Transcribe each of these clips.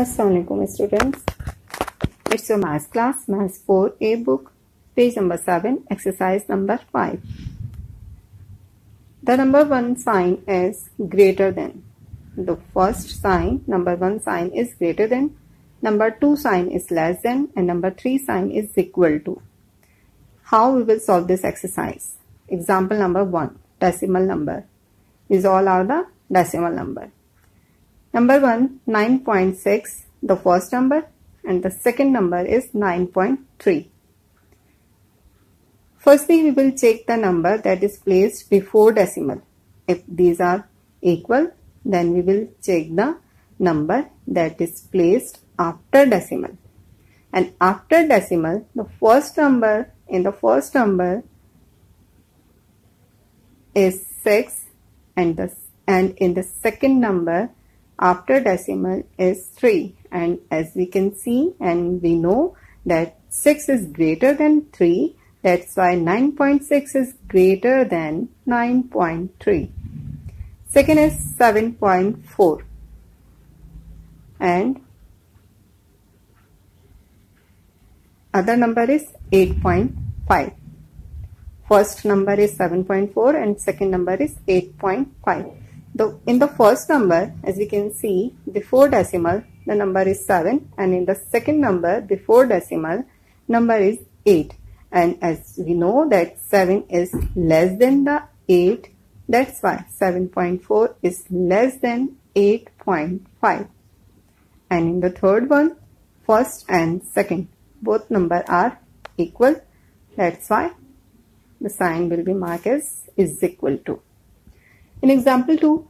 Assalamualaikum students. It's your math class, Math 4A book, page number 7, exercise number 5. The number 1 sign is greater than. The first sign, number 1 sign is greater than, number 2 sign is less than, and number 3 sign is equal to. How we will solve this exercise? Example number 1, decimal number. These all are the decimal number. Number 1, 9.6, the first number, and the second number is 9.3. Firstly, we will check the number that is placed before decimal. If these are equal, then we will check the number that is placed after decimal. And after decimal, the first number in the first number is 6, and in the second number after decimal is 3, and as we can see and we know that 6 is greater than 3, that's why 9.6 is greater than 9.3. Second is 7.4 and other number is 8.5. First number is 7.4 and second number is 8.5. In the first number, as we can see, before decimal, the number is 7, and in the second number, before decimal, number is 8. And as we know that 7 is less than the 8, that's why 7.4 is less than 8.5. And in the third one, first and second, both numbers are equal. That's why the sign will be marked as is equal to. In example 2,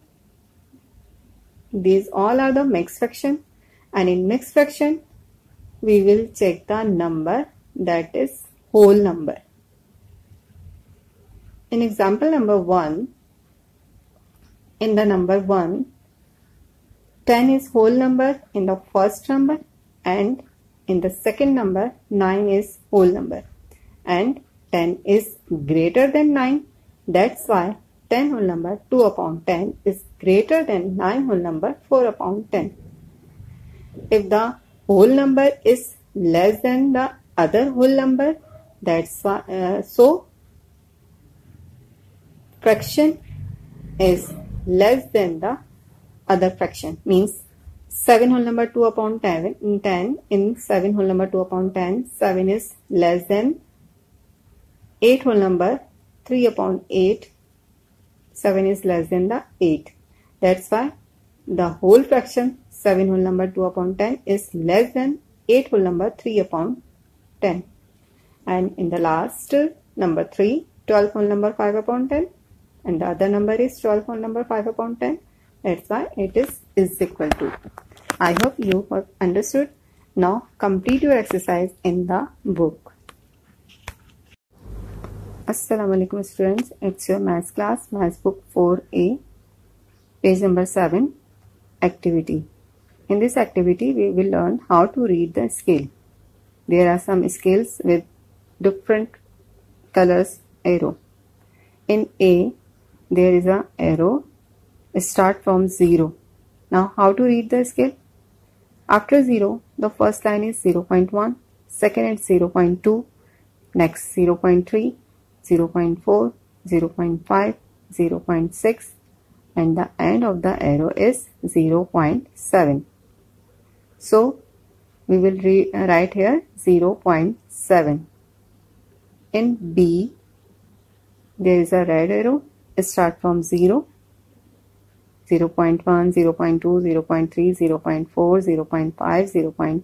these all are the mixed fraction, and in mixed fraction we will check the number that is whole number. In example number 1, in the number 1, 10 is whole number in the first number, and in the second number 9 is whole number, and 10 is greater than 9. That's why 10 whole number 2 upon 10 is greater than 9 whole number 4 upon 10. If the whole number is less than the other whole number, that's why so fraction is less than the other fraction, means 7 whole number 2 upon 10 in 7 whole number 2 upon 10, 7 is less than 8 whole number 3 upon 8, 7 is less than the 8. That's why the whole fraction 7 whole number 2 upon 10 is less than 8 whole number 3 upon 10. And in the last number 3, 12 whole number 5 upon 10, and the other number is 12 whole number 5 upon 10. That's why it is equal to. I hope you have understood. Now complete your exercise in the book. Assalamualaikum students, it's your maths class, Maths book 4A, page number 7, activity. In this activity, we will learn how to read the scale. There are some scales with different colors arrow. In A, there is a arrow, start from 0. Now, how to read the scale? After 0, the first line is 0.1, second is 0.2, next 0.3, 0.4, 0.5, 0.6, and the end of the arrow is 0.7. So, we will write here 0.7. In B, there is a red arrow, start from 0, 0.1, 0.2, 0.3, 0.4, 0.5, 0.6,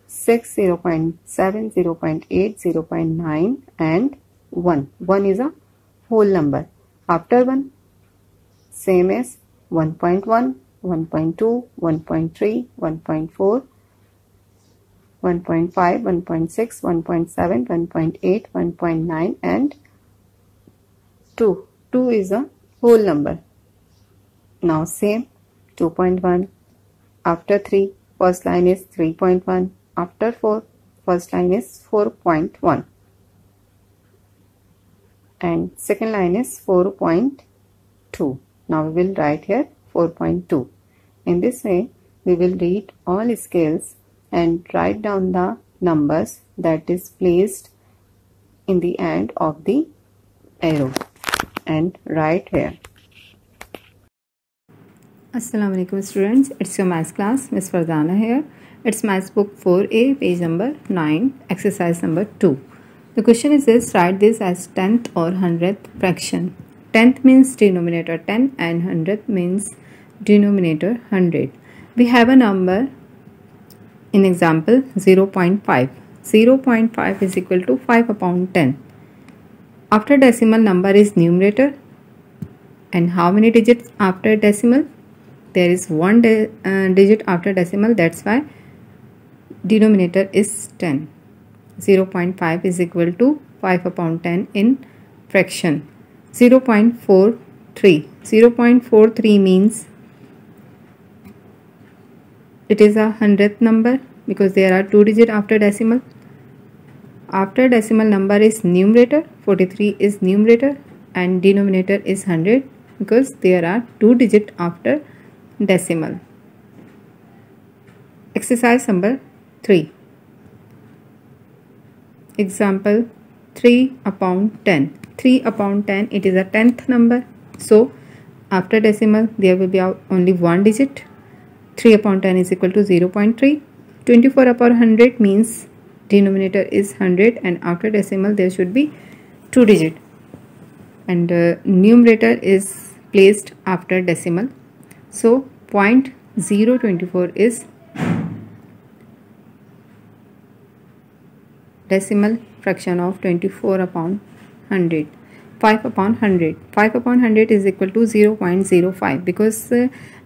0.7, 0.8, 0.9, and 1. 1 is a whole number. After 1, same as 1.1, 1.2, 1.3, 1.4, 1.5, 1.6, 1.7, 1.8, 1.9, and 2. 2 is a whole number. Now same 2.1. After 3, first line is 3.1. After 4, first line is 4.1. And second line is 4.2. Now we will write here 4.2. In this way, we will read all scales and write down the numbers that is placed in the end of the arrow and write here. Assalamu alaikum students, it's your maths class, Miss Fardana here. It's maths book 4A, page number 9, exercise number 2. The question is this: write this as 10th or 100th fraction. 10th means denominator 10 and 100th means denominator 100. We have a number in example 0.5. 0.5 is equal to 5 upon 10. After decimal, number is numerator. And how many digits after decimal? There is one digit after decimal, that's why denominator is 10. 0.5 is equal to 5 upon 10 in fraction. 0.43. 0.43 means it is a 100th number because there are 2 digits after decimal. After decimal, number is numerator, 43 is numerator, and denominator is 100 because there are 2 digits after decimal. Exercise number 3. Example 3 upon 10. 3 upon 10, it is a 10th number. So after decimal there will be only one digit. 3 upon 10 is equal to 0.3. 24 upon 100 means denominator is 100 and after decimal there should be 2 digit. And numerator is placed after decimal. So 0.024 is decimal fraction of 24 upon 100. 5 upon 100. 5 upon 100 is equal to 0.05 because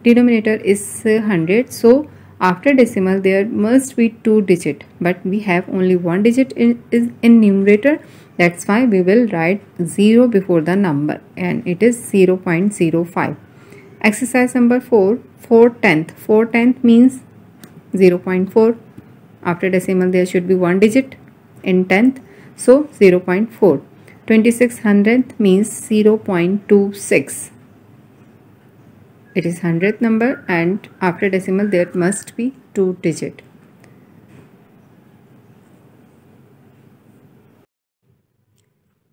denominator is 100. So after decimal there must be 2 digit, but we have only one digit in numerator. That's why we will write 0 before the number and it is 0.05. Exercise number 4. 4/10. 4/10 means 0.4. After decimal there should be one digit in 10th, so 0.4. 26/100th means 0.26. It is 100th number and after decimal there must be 2 digit.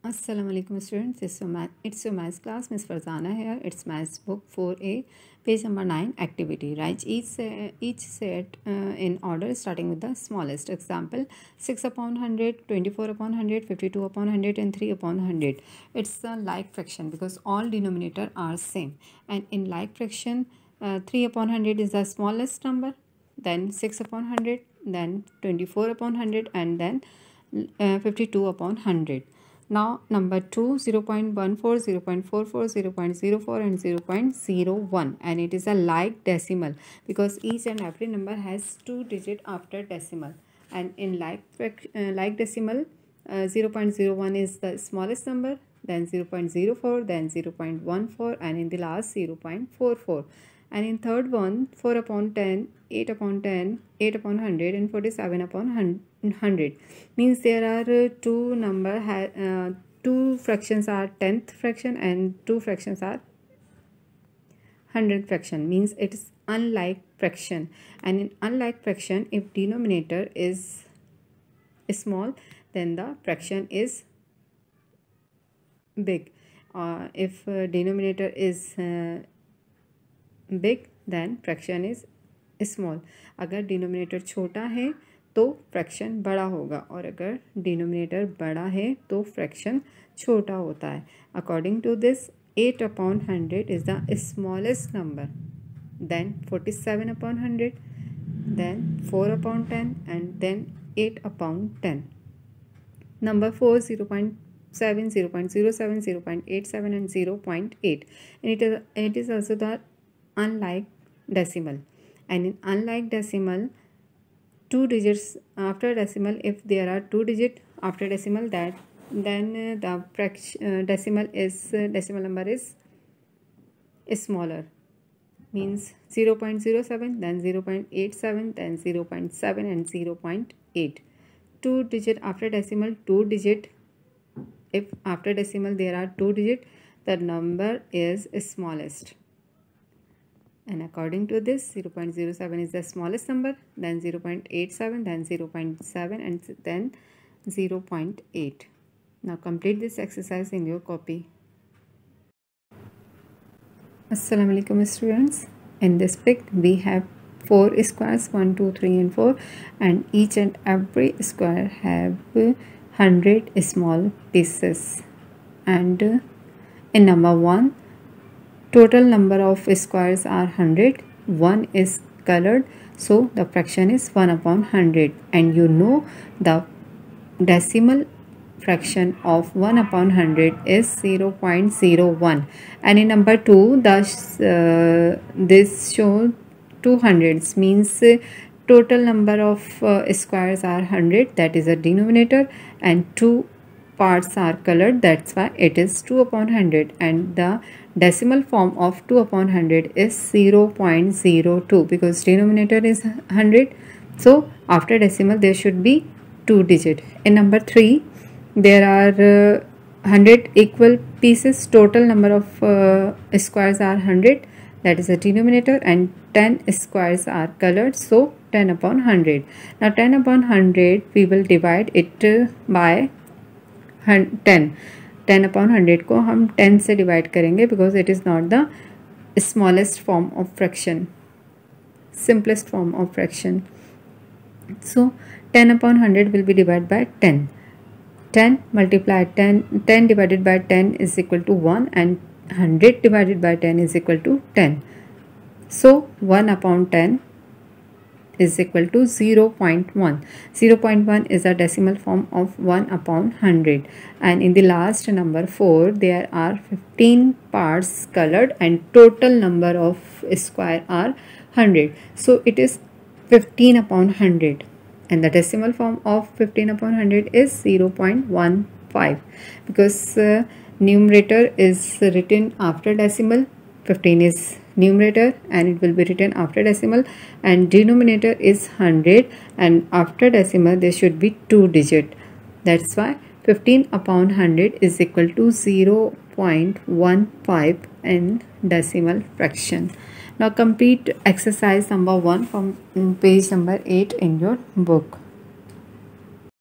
Assalamu alaikum students, it's your maths class, Miss Farzana here. It's maths book 4A, page number 9, activity. Write each set in order starting with the smallest. Example 6 upon 100, 24 upon 100, 52 upon 100 and 3 upon 100. It's a like fraction because all denominator are same, and in like fraction 3 upon 100 is the smallest number, then 6 upon 100, then 24 upon 100 and then 52 upon 100. Now number 2, 0.14, 0.44, 0.04 and 0.01, and it is a like decimal because each and every number has 2 digits after decimal, and in like decimal 0.01 is the smallest number, then 0.04, then 0.14 and in the last 0.44. And in third one, 4 upon 10, 8 upon 10, 8 upon 100 and 47 upon 100. Means there are two fractions are 10th fraction and 2 fractions are 100th fraction. Means it is unlike fraction. And in unlike fraction, if denominator is small, then the fraction is big. If denominator is big, then fraction is small. अगर denominator छोटा है तो fraction बड़ा होगा और अगर denominator बड़ा है तो फ्रैक्शन छोटा होता है. According to this 8 upon 100 is the smallest number, then 47 upon 100, then 4 upon 10 and then 8 upon 10. Number 4, 0.7, 0.07, 0.87 and 0.8, and it is also the unlike decimal. And in unlike decimal, 2 digits after decimal, if there are 2 digits after decimal, then the decimal number is smaller. Means 0.07, then 0.87, then 0.7 and 0.8. 2 digit after decimal, 2 digit. If after decimal there are 2 digit, the number is smallest. And according to this, 0.07 is the smallest number, then 0.87, then 0.7, and then 0.8. Now complete this exercise in your copy. Assalamu alaikum students. In this pic we have 4 squares, 1, 2, 3 and 4, and each and every square have 100 small pieces. And in number 1, total number of squares are 100. 1 is colored, so the fraction is 1 upon 100. And you know the decimal fraction of 1 upon 100 is 0.01. And in number 2, this shows 200s, means total number of squares are 100, that is a denominator, and 2 parts are colored, that's why it is 2 upon 100. And the decimal form of 2 upon 100 is 0.02, because denominator is 100, so after decimal there should be 2 digit. In number 3, there are 100 equal pieces. Total number of squares are 100, that is a denominator, and 10 squares are colored, so 10 upon 100. Now 10 upon 100 we will divide it by 10. 10 upon 100 को हम 10 से divide करेंगे, because it is not the smallest form of fraction, simplest form of fraction. So 10 upon 100 will be divided by 10. 10 multiplied 10 divided by 10 is equal to 1, and 100 divided by 10 is equal to 10. So 1 upon 10 is equal to 0.1. 0.1 is a decimal form of 1 upon 100. And in the last number 4, there are 15 parts colored, and total number of square are 100. So it is 15 upon 100. And the decimal form of 15 upon 100 is 0.15, because numerator is written after decimal. 15 is numerator and it will be written after decimal, and denominator is 100, and after decimal there should be 2 digit. That's why 15 upon 100 is equal to 0.15 in decimal fraction. Now complete exercise number 1 from page number 8 in your book.